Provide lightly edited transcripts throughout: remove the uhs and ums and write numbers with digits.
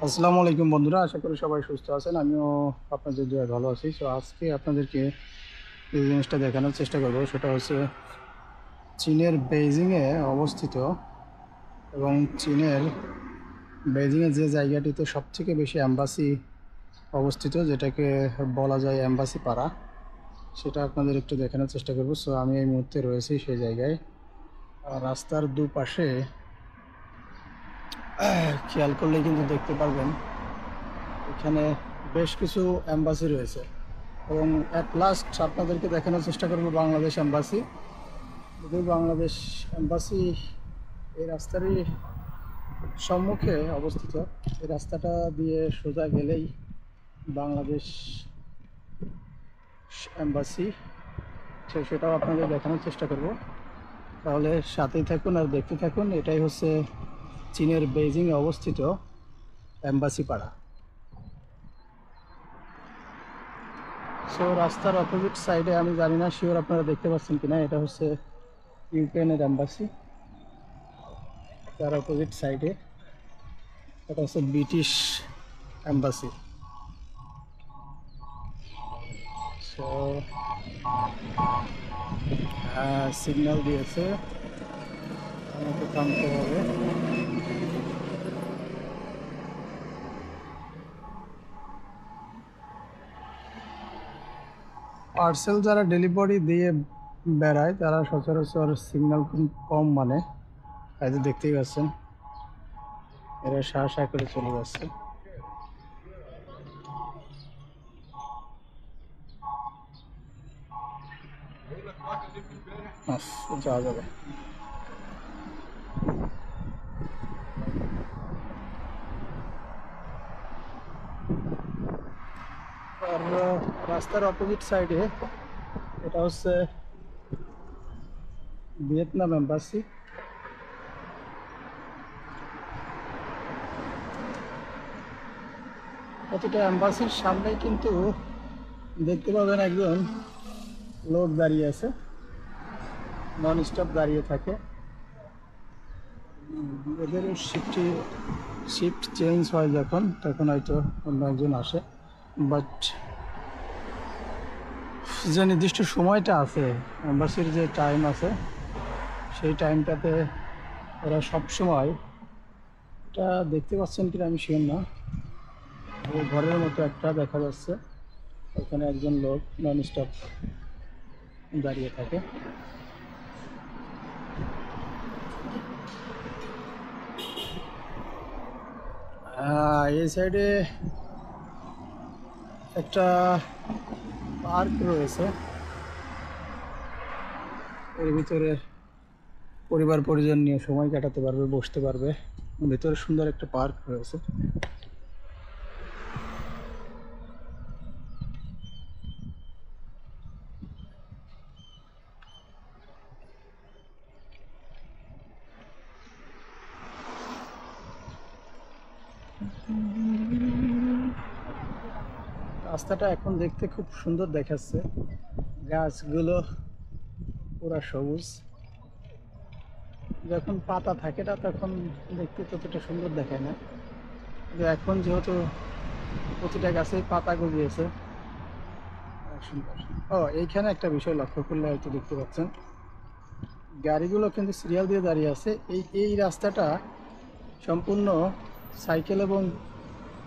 আসসালামু আলাইকুম বন্ধুরা, আশা করি সবাই সুস্থ আছেন। আমিও আপনাদের দোয়ায় ভালো আছি। সো আজকে আপনাদেরকে যে জিনিসটা দেখানোর চেষ্টা করব সেটা হচ্ছে চীনের বেইজিংয়ে অবস্থিত এবং চীনের বেইজিংয়ে যে জায়গাটিতে সবথেকে বেশি অ্যাম্বাসি অবস্থিত, যেটাকে বলা যায় অ্যাম্বাসি পাড়া, সেটা আপনাদের একটু দেখানোর চেষ্টা করব। সো আমি এই মুহূর্তে রয়েছি সেই জায়গায়। আর রাস্তার দুপাশে খেয়াল করলেই কিন্তু দেখতে পারবেন এখানে বেশ কিছু অ্যাম্বাসি রয়েছে এবং অ্যাট লাস্ট আপনাদেরকে দেখানোর চেষ্টা করব বাংলাদেশ অ্যাম্বাসি। যদি বাংলাদেশ অ্যাম্বাসি এই রাস্তারই সম্মুখে অবস্থিত। এই রাস্তাটা দিয়ে সোজা গেলেই বাংলাদেশ অ্যাম্বাসি, সেটাও আপনাদের দেখানোর চেষ্টা করব। তাহলে সাথেই থাকুন আর দেখতে থাকুন। এটাই হচ্ছে চীনের বেইজিংয়ে অবস্থিত অ্যাম্বাসি পাড়া। সো রাস্তার অপোজিট সাইডে, আমি জানি না শিওর আপনারা দেখতে পাচ্ছেন কিনা, এটা হচ্ছে ইউক্রেনের অ্যাম্বাসি। তার অপোজিট সাইডে এটা হচ্ছে ব্রিটিশ অ্যাম্বাসি। সো সিগন্যাল দিয়েছে, আমাকে থামতে হবে। পার্সেল যারা ডেলিভারি দিয়ে বেড়ায় তারা সচরাচর সিগন্যাল কম মানে, এই যে দেখতেই পাচ্ছেন এরা সাহসা করে চলে যাচ্ছে। যাওয়া যাবে। আর রাস্তার অপোজিট সাইডে এটা হচ্ছে ভিয়েতনাম এম্বাসি। প্রতিটা এম্বাসির সামনেই কিন্তু দেখতে পাবেন একজন লোক দাঁড়িয়ে আছে, নন স্টপ দাঁড়িয়ে থাকে। এদের শিফট চেঞ্জ হয় যখন, তখন হয়তো অন্য একজন আসে। বাট যে নির্দিষ্ট সময়টা আছে, এম্বাসির যে টাইম আছে, সেই টাইমটাতে ওরা সবসময়, এটা দেখতে পাচ্ছেন কিনা আমি শিওর না, ঘরের মতো একটা দেখা যাচ্ছে, ওখানে একজন লোক নন স্টপ দাঁড়িয়ে থাকে। এই সাইডে একটা পার্ক রয়েছে, এর ভিতরে পরিবার পরিজন নিয়ে সময় কাটাতে পারবে, বসতে পারবে। ভিতরে সুন্দর একটা পার্ক রয়েছে। রাস্তাটা এখন দেখতে খুব সুন্দর দেখাচ্ছে, গাছগুলো পুরা সবুজ। যখন পাতা থাকে না তখন দেখতে ততটা সুন্দর দেখায় না, কিন্তু এখন যেহেতু প্রতিটা গাছেই পাতা গজিয়েছে, সুন্দর। এইখানে একটা বিষয় লক্ষ্য করলে হয়তো দেখতে পাচ্ছেন, গাড়িগুলো কিন্তু সিরিয়াল দিয়ে দাঁড়িয়ে আছে। এই রাস্তাটা সম্পূর্ণ সাইকেল এবং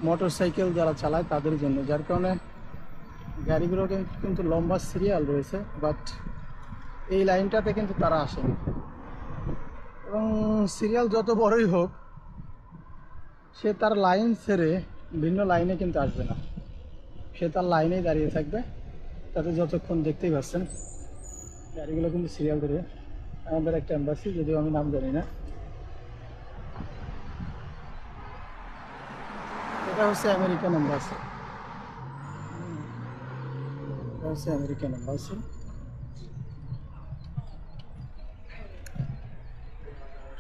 মোটর সাইকেল যারা চালায় তাদের জন্য, যার কারণে গাড়িগুলো কিন্তু লম্বা সিরিয়াল রয়েছে, বাট এই লাইনটাতে কিন্তু তারা আসেনি। এবং সিরিয়াল যত বড়ই হোক, সে তার লাইন ছেড়ে ভিন্ন লাইনে কিন্তু আসবে না, সে তার লাইনেই দাঁড়িয়ে থাকবে। তাতে যতক্ষণ, দেখতেই পাচ্ছেন গাড়িগুলো কিন্তু সিরিয়াল ধরে। আমাদের একটা এম্বাসি, যদিও আমি নাম জানি না। এটা হচ্ছে আমেরিকান এম্বাসি, এটা হচ্ছে আমেরিকান এম্বাসি।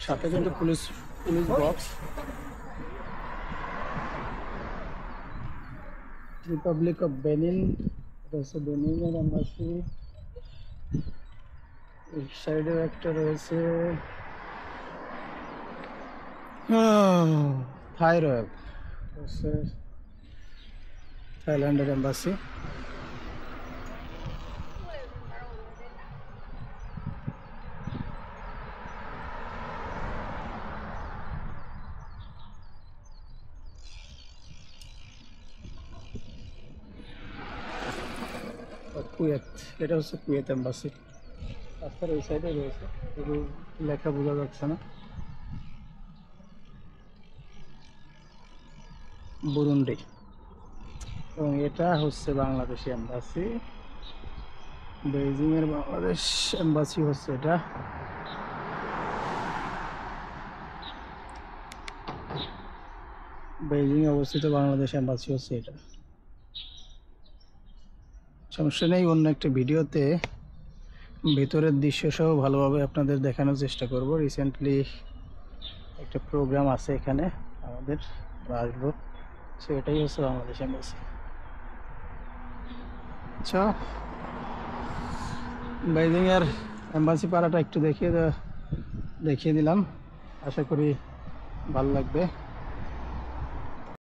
সাথে কিন্তু police police box. Republic of Benin, এটা হচ্ছে বেনিনের এম্বাসি। এই সাইডেও একটা রয়েছে থাইরয়েড। হচ্ছে থাইল্যান্ডের এম্বাসি। কুয়েত, এটা হচ্ছে কুয়েত এম্বাসি। রাস্তার ওই সাইডে রয়েছে, তবু লেখা বোঝা যাচ্ছে না। বুরুন্ডি, এবং এটা হচ্ছে বাংলাদেশি এম্বাসি। বেইজিং এর বাংলাদেশ এম্বাসি হচ্ছে এটা। বেইজিং এ অবস্থিত বাংলাদেশ এম্বাসি হচ্ছে এটা। সমস্যা নেই, অন্য একটা ভিডিওতে ভেতরের দৃশ্য সহ ভালোভাবে আপনাদের দেখানোর চেষ্টা করব। রিসেন্টলি একটা প্রোগ্রাম আছে এখানে আমাদের, আসবো। সো এটাই হচ্ছে বাংলাদেশ এম্বাসি। আচ্ছা, বেইজিং এর এম্বাসি পাড়াটা একটু দেখিয়ে দিলাম, আশা করি ভালো লাগবে।